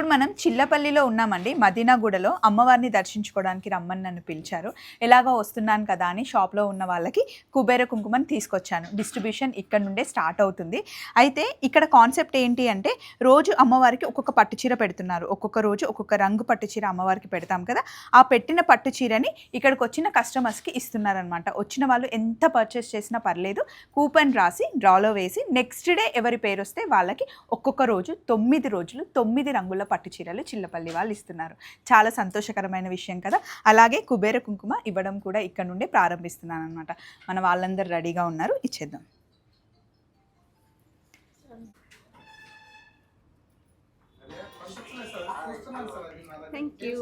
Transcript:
ఇప్పుడు మనం చిల్లపల్లిలో ఉన్నామండి. మదీనాగూడలో అమ్మవారిని దర్శించుకోవడానికి రమ్మని నన్ను పిలిచారు. ఎలాగో వస్తున్నాను కదా అని షాప్లో ఉన్న వాళ్ళకి కుబేర కుంకుమని తీసుకొచ్చాను. డిస్ట్రిబ్యూషన్ ఇక్కడ నుండే స్టార్ట్ అవుతుంది. అయితే ఇక్కడ కాన్సెప్ట్ ఏంటి అంటే రోజు అమ్మవారికి ఒక్కొక్క పట్టు చీర పెడుతున్నారు. ఒక్కొక్క రోజు ఒక్కొక్క రంగు పట్టు చీర అమ్మవారికి పెడతాం కదా, ఆ పెట్టిన పట్టు చీరని ఇక్కడికి వచ్చిన కస్టమర్స్కి ఇస్తున్నారనమాట. వచ్చిన వాళ్ళు ఎంత పర్చేస్ చేసినా పర్లేదు, కూపన్ రాసి డ్రాలో వేసి నెక్స్ట్ డే ఎవరి పేరు వస్తే వాళ్ళకి ఒక్కొక్క రోజు 9 రోజులు 9 రంగుల పట్టు చీరలు చిల్లపల్లి వాళ్ళు ఇస్తున్నారు. చాలా సంతోషకరమైన విషయం కదా. అలాగే కుబేర కుంకుమ ఇవ్వడం కూడా ఇక్కడ నుండే ప్రారంభిస్తున్నాను అనమాట. మన వాళ్ళందరూ రెడీగా ఉన్నారు, ఇచ్చేద్దాం. Thank you.